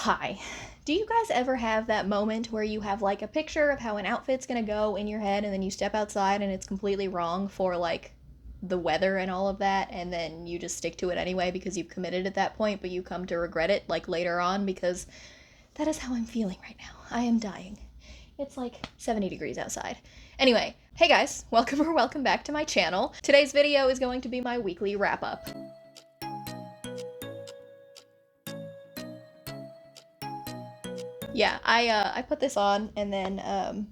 Hi. Do you guys ever have that moment where you have like a picture of how an outfit's gonna go in your head and then you step outside and it's completely wrong for like the weather and all of that, and then you just stick to it anyway because you've committed at that point, but you come to regret it like later on? Because that is how I'm feeling right now. I am dying. It's like 70 degrees outside. Anyway, hey guys, welcome or welcome back to my channel. Today's video is going to be my weekly wrap up. Yeah, I put this on and then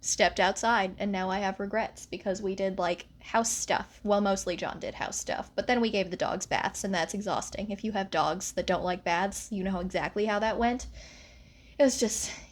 stepped outside, and now I have regrets because we did like house stuff. Well, mostly John did house stuff, but then we gave the dogs baths, and that's exhausting. If you have dogs that don't like baths, you know exactly how that went.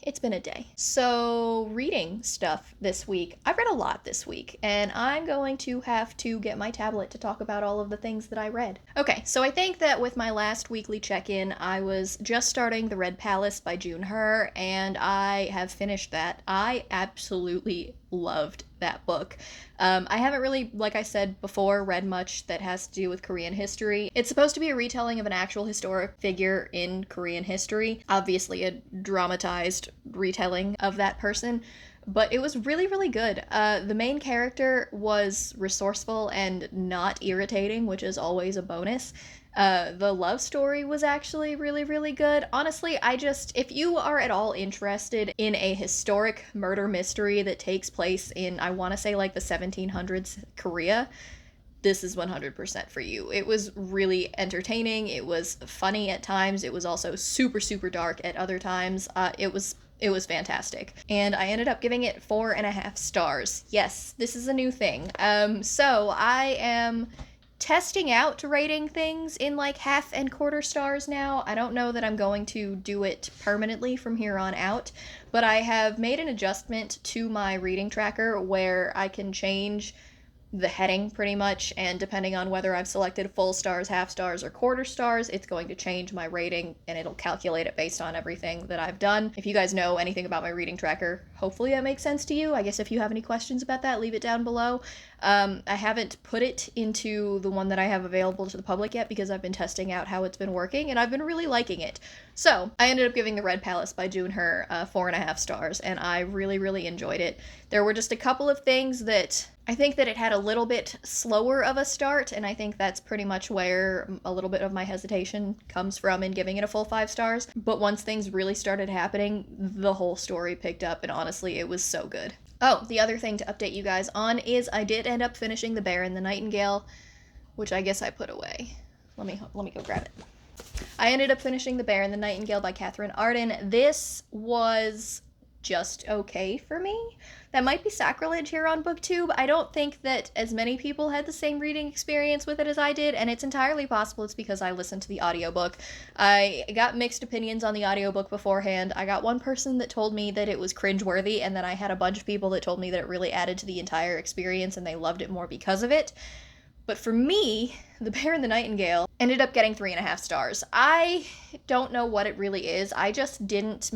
It's been a day. So, reading stuff this week. I've read a lot this week, and I'm going to have to get my tablet to talk about all of the things that I read. Okay, so I think that with my last weekly check-in, I was just starting The Red Palace by June Her, and I have finished that. I absolutely loved that book. I haven't really, like I said before, read much that has to do with Korean history. It's supposed to be a retelling of an actual historic figure in Korean history, obviously a dramatized retelling of that person, but it was really, really good. The main character was resourceful and not irritating, which is always a bonus. The love story was actually really, really good. Honestly, if you are at all interested in a historic murder mystery that takes place in, I want to say like the 1700s Korea, this is 100% for you. It was really entertaining. It was funny at times. It was also super, super dark at other times. It was fantastic. And I ended up giving it 4.5 stars. Yes, this is a new thing. So I am testing out rating things in like half and quarter stars now. I don't know that I'm going to do it permanently from here on out, but I have made an adjustment to my reading tracker where I can change the heading pretty much, and depending on whether I've selected full stars, half stars, or quarter stars, it's going to change my rating, and it'll calculate it based on everything that I've done. If you guys know anything about my reading tracker, hopefully that makes sense to you. I guess if you have any questions about that, leave it down below. I haven't put it into the one that I have available to the public yet because I've been testing out how it's been working, and I've been really liking it. So I ended up giving The Red Palace by June Her 4.5 stars, and I really, really enjoyed it. There were just a couple of things that I think that it had a little bit slower of a start, and I think that's pretty much where a little bit of my hesitation comes from in giving it a full 5 stars. But once things really started happening, the whole story picked up, and honestly, it was so good. Oh, the other thing to update you guys on is I did end up finishing The Bear and the Nightingale, which I guess I put away. Let me go grab it. I ended up finishing The Bear and the Nightingale by Katherine Arden. This was just okay for me. That might be sacrilege here on BookTube. I don't think that as many people had the same reading experience with it as I did, and it's entirely possible it's because I listened to the audiobook. I got mixed opinions on the audiobook beforehand. I got one person that told me that it was cringeworthy, and then I had a bunch of people that told me that it really added to the entire experience and they loved it more because of it. But for me, The Bear and the Nightingale ended up getting 3.5 stars. I don't know what it really is. I just didn't,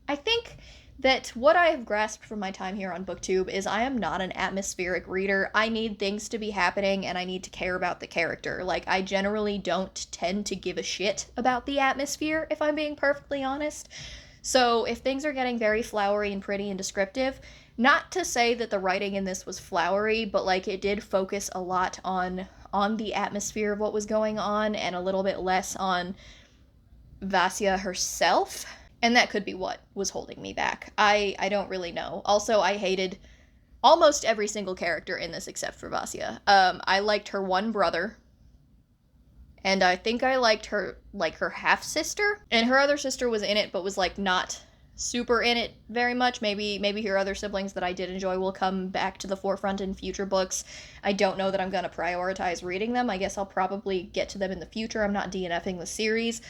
I think that what I have grasped from my time here on BookTube is I am not an atmospheric reader. I need things to be happening and I need to care about the character. Like, I generally don't tend to give a shit about the atmosphere, if I'm being perfectly honest. So if things are getting very flowery and pretty and descriptive, not to say that the writing in this was flowery, but like it did focus a lot on the atmosphere of what was going on and a little bit less on Vasya herself. And that could be what was holding me back. I don't really know. Also, I hated almost every single character in this except for Vasya. I liked her one brother, and I think I liked her, like, her half-sister. And her other sister was in it, but was, like, not super in it very much. Maybe her other siblings that I did enjoy will come back to the forefront in future books. I don't know that I'm going to prioritize reading them. I guess I'll probably get to them in the future. I'm not DNFing the series.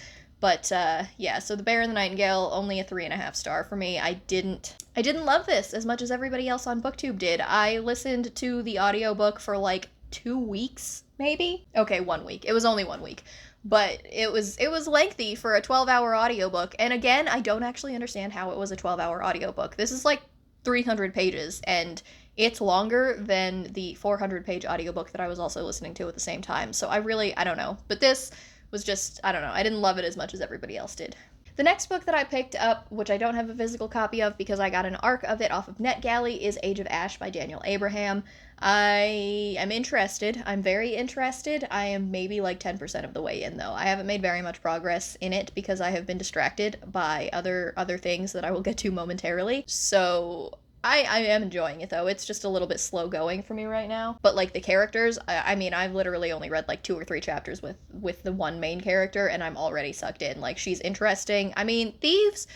But, yeah, so The Bear and the Nightingale, only a 3.5 star for me. I didn't love this as much as everybody else on BookTube did. I listened to the audiobook for, like, 2 weeks, maybe? Okay, 1 week. It was only 1 week. But it was lengthy for a 12-hour audiobook. And again, I don't actually understand how it was a 12-hour audiobook. This is, like, 300 pages, and it's longer than the 400-page audiobook that I was also listening to at the same time. So I don't know. But this was just, I don't know, I didn't love it as much as everybody else did. The next book that I picked up, which I don't have a physical copy of because I got an ARC of it off of NetGalley, is Age of Ash by Daniel Abraham. I am interested. I'm very interested. I am maybe like 10% of the way in, though. I haven't made very much progress in it because I have been distracted by other things that I will get to momentarily. So I am enjoying it, though. It's just a little bit slow going for me right now. But, like, the characters, I mean, I've literally only read, like, 2 or 3 chapters with the one main character, and I'm already sucked in. Like, she's interesting. I mean, thieves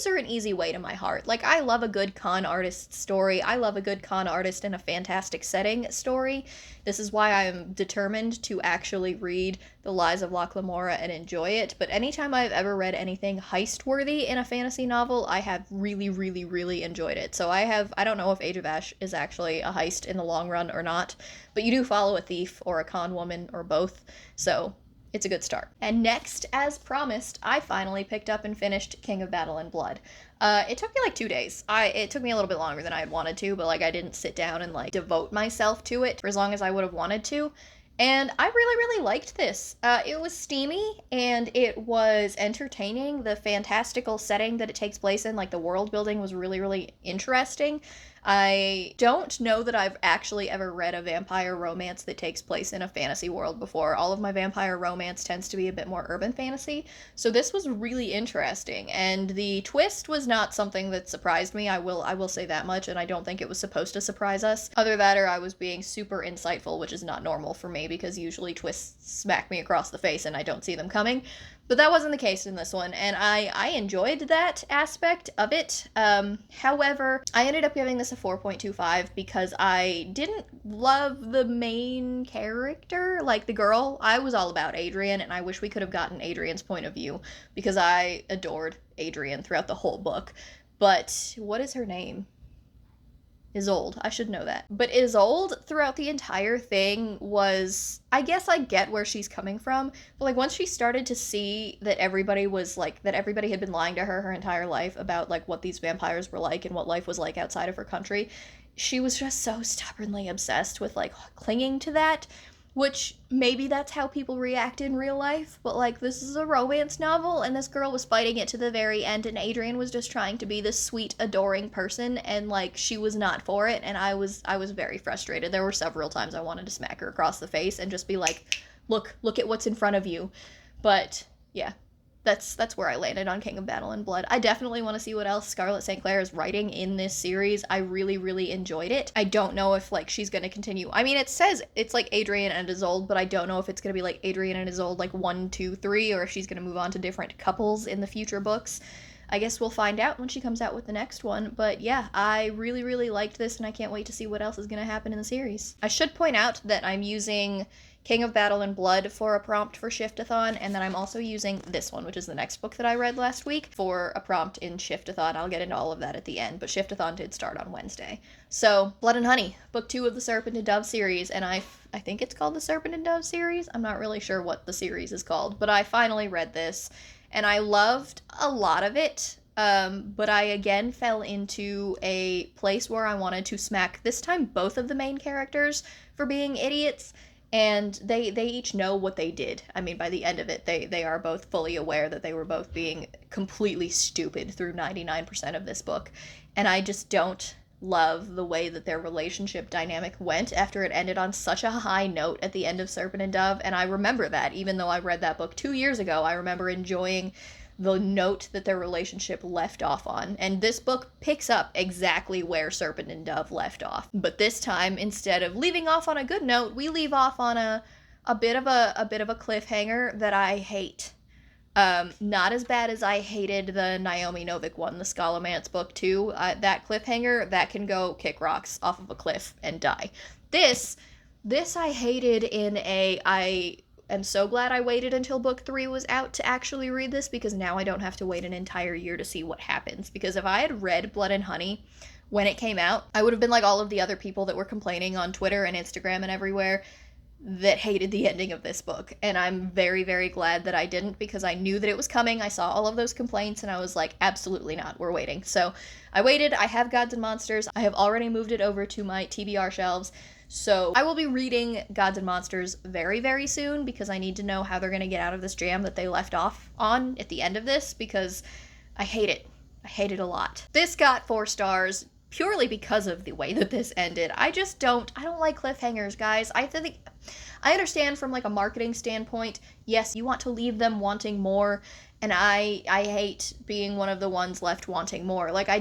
are an easy way to my heart. Like, I love a good con artist story. I love a good con artist in a fantastic setting story. This is why I'm determined to actually read The Lies of Locke Lamora and enjoy it. But anytime I've ever read anything heist-worthy in a fantasy novel, I have really, really, really enjoyed it. So I don't know if Age of Ash is actually a heist in the long run or not, but you do follow a thief or a con woman or both, so it's a good start. And next, as promised, I finally picked up and finished King of Battle and Blood. It took me like 2 days. It took me a little bit longer than I had wanted to, but like I didn't sit down and like devote myself to it for as long as I would have wanted to. And I really, really liked this. It was steamy, and it was entertaining. The fantastical setting that it takes place in, like the world building, was really, really interesting. I don't know that I've actually ever read a vampire romance that takes place in a fantasy world before. All of my vampire romance tends to be a bit more urban fantasy, so this was really interesting. And the twist was not something that surprised me, I will say that much, and I don't think it was supposed to surprise us. Either that or I was being super insightful, which is not normal for me because usually twists smack me across the face and I don't see them coming. But that wasn't the case in this one, and I enjoyed that aspect of it. However, I ended up giving this a 4.25 because I didn't love the main character, like the girl. I was all about Adrian, and I wish we could have gotten Adrian's point of view because I adored Adrian throughout the whole book. But what is her name? Isolde. I should know that. But Isolde throughout the entire thing was, I guess I get where she's coming from, but like once she started to see that everybody had been lying to her entire life about like what these vampires were like and what life was like outside of her country, she was just so stubbornly obsessed with like clinging to that. Which, maybe that's how people react in real life, but, like, this is a romance novel, and this girl was fighting it to the very end, and Adrian was just trying to be this sweet, adoring person, and, like, she was not for it, and I was very frustrated. There were several times I wanted to smack her across the face and just be like, look at what's in front of you. But, yeah. That's where I landed on King of Battle and Blood. I definitely want to see what else Scarlett St. Clair is writing in this series. I really, really enjoyed it. I don't know if, like, she's going to continue. I mean, it says it's, like, Adrian and Isolde, but I don't know if it's going to be, like, Adrian and Isolde, like, 1, 2, 3, or if she's going to move on to different couples in the future books. I guess we'll find out when she comes out with the next one. But yeah, I really, really liked this, and I can't wait to see what else is going to happen in the series. I should point out that I'm using King of Battle and Blood for a prompt for Shiftathon, and then I'm also using this one, which is the next book that I read last week, for a prompt in Shiftathon. I'll get into all of that at the end, but Shiftathon did start on Wednesday. So, Blood and Honey, book 2 of the Serpent and Dove series, and I think it's called the Serpent and Dove series? I'm not really sure what the series is called, but I finally read this, and I loved a lot of it. But I again fell into a place where I wanted to smack, this time, both of the main characters for being idiots. And they each know what they did. I mean, by the end of it, they are both fully aware that they were both being completely stupid through 99% of this book. And I just don't love the way that their relationship dynamic went after it ended on such a high note at the end of Serpent and Dove. And I remember that, even though I read that book 2 years ago, I remember enjoying the note that their relationship left off on. And this book picks up exactly where Serpent and Dove left off. But this time, instead of leaving off on a good note, we leave off on a bit of a cliffhanger that I hate. Not as bad as I hated the Naomi Novik one, the Scholomance book 2. That cliffhanger, that can go kick rocks off of a cliff and die. This I hated in I'm so glad I waited until book 3 was out to actually read this, because now I don't have to wait an entire year to see what happens. Because if I had read Blood and Honey when it came out, I would have been like all of the other people that were complaining on Twitter and Instagram and everywhere. that hated the ending of this book, and I'm very, very glad that I didn't, because I knew that it was coming. I saw all of those complaints and I was like, absolutely not, we're waiting. So I waited. I have Gods and Monsters. I have already moved it over to my TBR shelves, so I will be reading Gods and Monsters very, very soon, because I need to know how they're going to get out of this jam that they left off on at the end of this, because I hate it. I hate it a lot. This got 4 stars purely because of the way that this ended. I don't like cliffhangers, guys. I understand from like a marketing standpoint, yes, you want to leave them wanting more, and I hate being one of the ones left wanting more. Like, I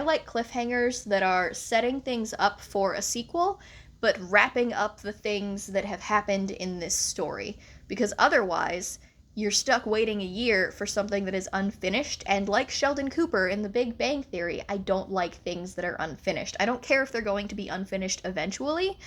like cliffhangers that are setting things up for a sequel, but wrapping up the things that have happened in this story, because otherwise you're stuck waiting a year for something that is unfinished. And like Sheldon Cooper in The Big Bang Theory, I don't like things that are unfinished. I don't care if they're going to be unfinished eventually.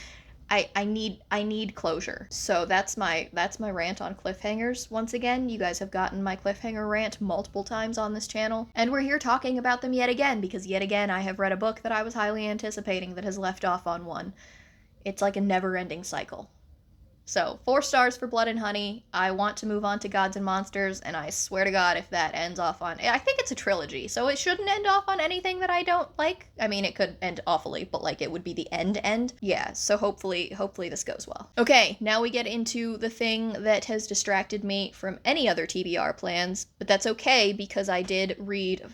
I need closure. So that's my rant on cliffhangers. Once again, you guys have gotten my cliffhanger rant multiple times on this channel, and we're here talking about them yet again, because yet again I have read a book that I was highly anticipating that has left off on one. It's like a never-ending cycle. So, 4 stars for Blood and Honey. I want to move on to Gods and Monsters, and I swear to God, if that ends off on... I think it's a trilogy, so it shouldn't end off on anything that I don't like. I mean, it could end awfully, but, like, it would be the end. Yeah, so hopefully this goes well. Okay, now we get into the thing that has distracted me from any other TBR plans, but that's okay, because I did read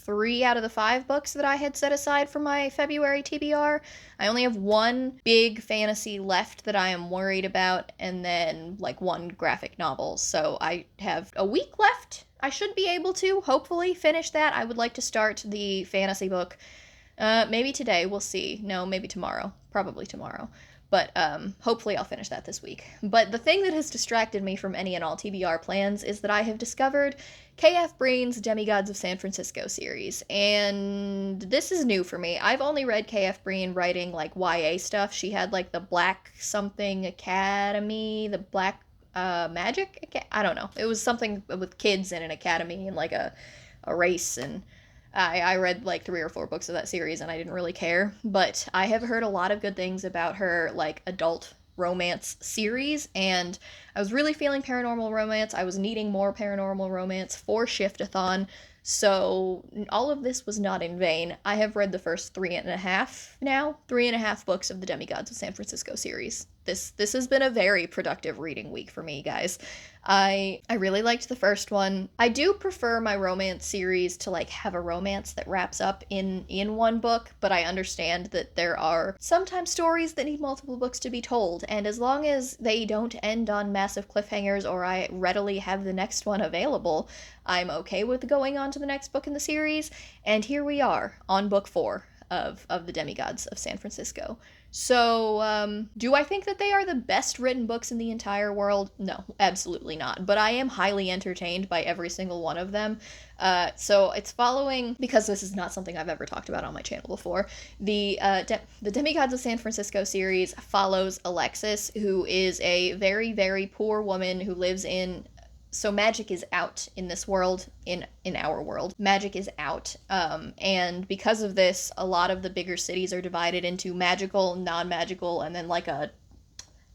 3 out of the 5 books that I had set aside for my February TBR. I only have 1 big fantasy left that I am worried about, and then like 1 graphic novel. So I have a week left. I should be able to hopefully finish that. I would like to start the fantasy book maybe today. We'll see. No, maybe tomorrow. Probably tomorrow. But hopefully I'll finish that this week. But the thing that has distracted me from any and all TBR plans is that I have discovered K.F. Breen's Demigods of San Francisco series, and this is new for me. I've only read K.F. Breen writing like YA stuff. She had like the Black something Academy, the Black Magic, I don't know. It was something with kids in an academy and like a race, and I read like 3 or 4 books of that series and I didn't really care, but I have heard a lot of good things about her like adult romance series, and I was really feeling paranormal romance. I was needing more paranormal romance for Shift-a-thon, so all of this was not in vain. I have read the first 3.5 books of the Demigods of San Francisco series. This has been a very productive reading week for me, guys. I really liked the first one. I do prefer my romance series to like have a romance that wraps up in 1 book, but I understand that there are sometimes stories that need multiple books to be told, and as long as they don't end on massive cliffhangers or I readily have the next one available, I'm okay with going on to the next book in the series, and here we are on book 4 of the Demigods of San Francisco. So, do I think that they are the best written books in the entire world? No, absolutely not. But I am highly entertained by every single one of them. So it's following, because this is not something I've ever talked about on my channel before, the Demigods of San Francisco series follows Alexis, who is a very, very poor woman who lives in... So magic is out in this world, in our world. Magic is out, and because of this, a lot of the bigger cities are divided into magical, non-magical, and then like a...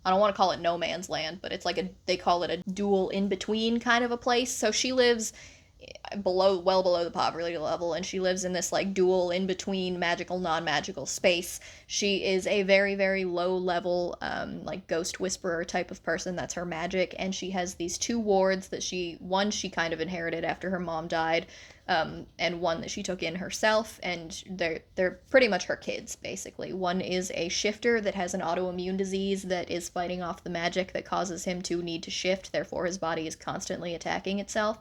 I don't want to call it no man's land, but it's like they call it a dual in-between kind of a place. So she lives well below the poverty level, and she lives in this like dual in-between magical, non-magical space. She is a very, very low level like ghost whisperer type of person. That's her magic, and she has these 2 wards that she kind of inherited after her mom died, and one that she took in herself, and they're pretty much her kids, basically. One is a shifter that has an autoimmune disease that is fighting off the magic that causes him to need to shift, therefore his body is constantly attacking itself.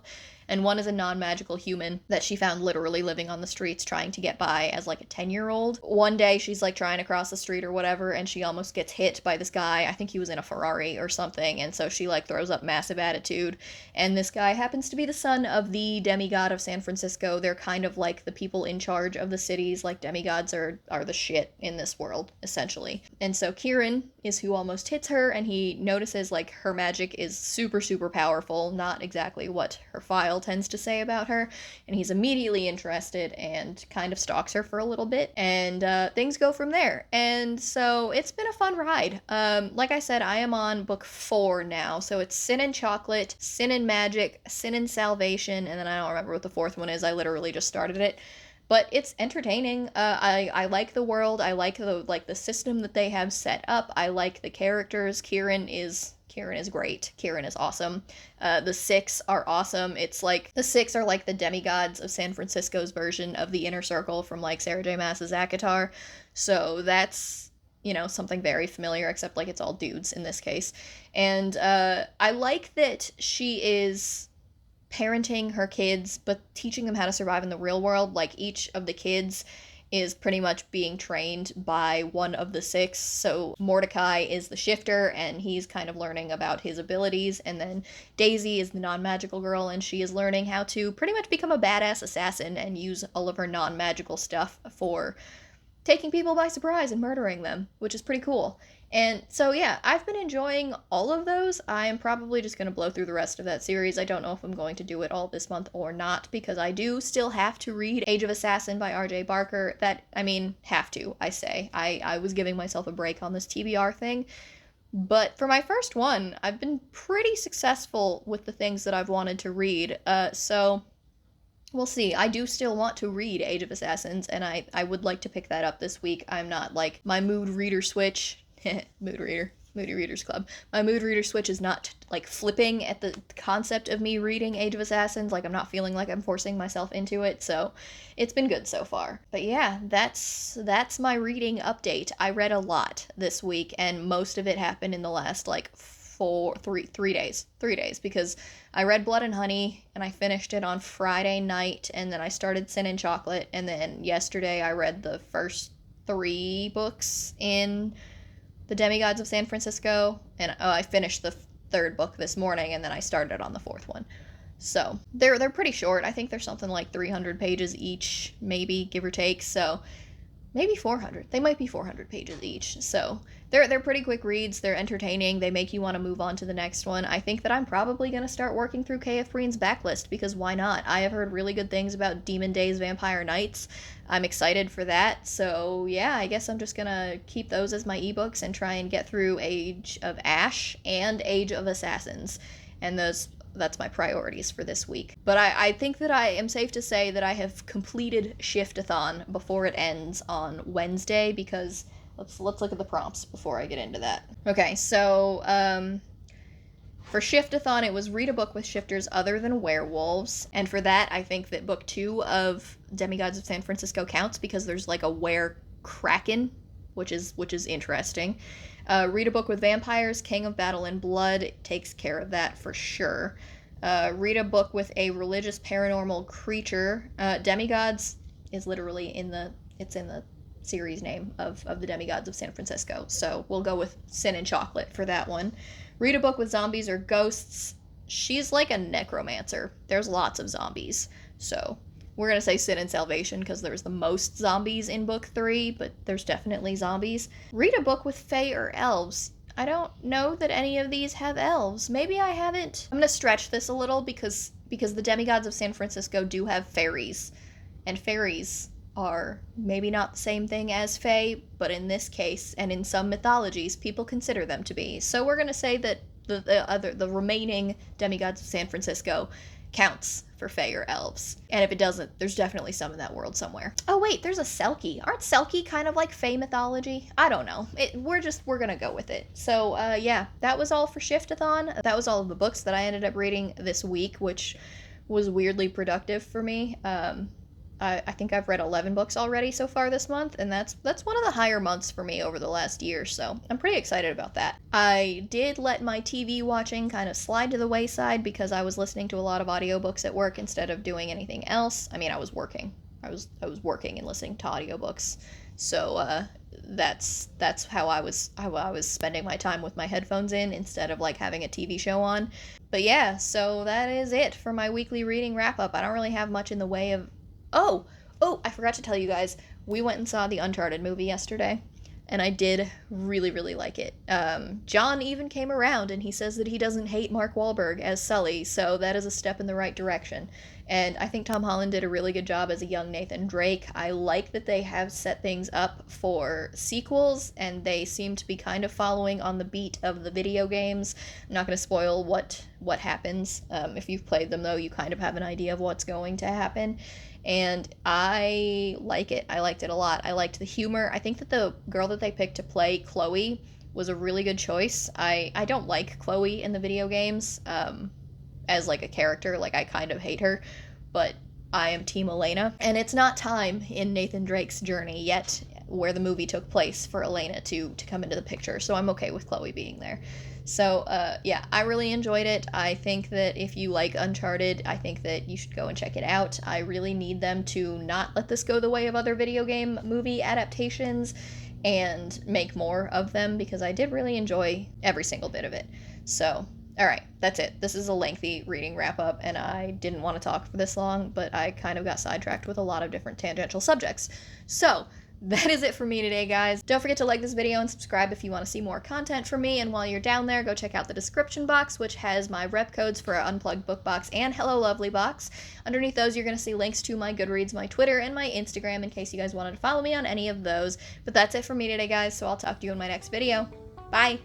And one is a non-magical human that she found literally living on the streets trying to get by as like a 10-year-old. One day she's like trying to cross the street or whatever, and she almost gets hit by this guy. I think he was in a Ferrari or something, and so she like throws up massive attitude. And this guy happens to be the son of the demigod of San Francisco, Francisco. They're kind of like the people in charge of the cities, like demigods are the shit in this world, essentially. And so Kieran is who almost hits her, and he notices like her magic is super, super powerful, not exactly what her file tends to say about her, and he's immediately interested and kind of stalks her for a little bit, and things go from there. And so it's been a fun ride. Like I said, I am on book 4 now, so it's Sin and Chocolate, Sin and Magic, Sin and Salvation, and then I don't remember what the fourth one is. I literally just started it. But it's entertaining. I like the world. I like the system that they have set up. I like the characters. Kieran is great. Kieran is awesome. The Six are awesome. It's like the Six are like the demigods of San Francisco's version of the Inner Circle from like Sarah J. Maas's ACOTAR. So that's, you know, something very familiar, except like it's all dudes in this case. And I like that she is parenting her kids, but teaching them how to survive in the real world. Like, each of the kids is pretty much being trained by one of the Six. So Mordecai is the shifter, and he's kind of learning about his abilities. And then Daisy is the non-magical girl, and she is learning how to pretty much become a badass assassin and use all of her non-magical stuff for taking people by surprise and murdering them, which is pretty cool. And so, yeah, I've been enjoying all of those. I am probably just going to blow through the rest of that series. I don't know if I'm going to do it all this month or not, because I do still have to read Age of Assassin by R.J. Barker. Have to, I say. I was giving myself a break on this TBR thing. But for my first one, I've been pretty successful with the things that I've wanted to read. So we'll see. I do still want to read Age of Assassins, and I would like to pick that up this week. I'm not, like, my mood reader switch... Moody Readers Club. My mood reader switch is not, like, flipping at the concept of me reading Age of Assassins. Like, I'm not feeling like I'm forcing myself into it, so it's been good so far. But yeah, that's my reading update. I read a lot this week, and most of it happened in the last, like, 3 days. 3 days, because I read Blood and Honey, and I finished it on Friday night, and then I started Sin and Chocolate, and then yesterday I read the first 3 books in The Demigods of San Francisco, and I finished the 3rd book this morning, and then I started on the 4th one. So they're pretty short. I think there's something like 300 pages each, maybe, give or take. So maybe 400. They might be 400 pages each. So they're pretty quick reads. They're entertaining. They make you want to move on to the next one. I think that I'm probably going to start working through KF Breen's backlist, because why not? I have heard really good things about Demon Days Vampire Nights. I'm excited for that. So yeah, I guess I'm just going to keep those as my ebooks and try and get through Age of Ash and Age of Assassins. And that's my priorities for this week. But I think that I am safe to say that I have completed Shift-a-thon before it ends on Wednesday, because let's look at the prompts before I get into that. Okay, so for Shift-a-thon, it was read a book with shifters other than werewolves, and for that, I think that book 2 of Demigods of San Francisco counts, because there's like a were-kraken, which is interesting. Read a book with vampires, King of Battle and Blood takes care of that for sure. Read a book with a religious paranormal creature. Demigods is literally in the series name of the Demigods of San Francisco, so we'll go with Sin and Chocolate for that one. Read a book with zombies or ghosts. She's like a necromancer. There's lots of zombies, so we're going to say Sin and Salvation because there's the most zombies in book 3, but there's definitely zombies. Read a book with fae or elves. I don't know that any of these have elves. Maybe I haven't. I'm going to stretch this a little because the Demigods of San Francisco do have fairies, and fairies are maybe not the same thing as fae, but in this case, and in some mythologies, people consider them to be. So we're going to say that the remaining Demigods of San Francisco counts for fae or elves. And if it doesn't, there's definitely some in that world somewhere. Oh wait, there's a Selkie. Aren't Selkie kind of like fae mythology? I don't know. We're gonna go with it. So yeah, that was all for Shift-a-thon. That was all of the books that I ended up reading this week, which was weirdly productive for me. I think I've read 11 books already so far this month, and that's one of the higher months for me over the last year, so I'm pretty excited about that. I did let my TV watching kind of slide to the wayside because I was listening to a lot of audiobooks at work instead of doing anything else. I mean, I was working. I was working and listening to audiobooks. So that's how I was spending my time with my headphones in instead of like having a TV show on. But yeah, so that is it for my weekly reading wrap up. I don't really have much in the way of. Oh, I forgot to tell you guys. We went and saw the Uncharted movie yesterday, and I did really, really like it. John even came around and he says that he doesn't hate Mark Wahlberg as Sully, so that is a step in the right direction. And I think Tom Holland did a really good job as a young Nathan Drake. I like that they have set things up for sequels, and they seem to be kind of following on the beat of the video games. I'm not going to spoil what happens. If you've played them, though, you kind of have an idea of what's going to happen, and I like it. I liked it a lot. I liked the humor. I think that the girl that they picked to play Chloe was a really good choice. I don't like Chloe in the video games as like a character. Like, I kind of hate her, but I am Team Elena. And it's not time in Nathan Drake's journey yet where the movie took place for Elena to come into the picture, so I'm okay with Chloe being there. So, yeah, I really enjoyed it. I think that if you like Uncharted, I think that you should go and check it out. I really need them to not let this go the way of other video game movie adaptations and make more of them, because I did really enjoy every single bit of it. So, alright, that's it. This is a lengthy reading wrap up, and I didn't want to talk for this long, but I kind of got sidetracked with a lot of different tangential subjects. So, that is it for me today, guys. Don't forget to like this video and subscribe if you want to see more content from me, and while you're down there, go check out the description box, which has my rep codes for Unplugged Book Box and Hello Lovely Box. Underneath those, you're going to see links to my Goodreads, my Twitter, and my Instagram in case you guys wanted to follow me on any of those. But that's it for me today, guys, so I'll talk to you in my next video. Bye!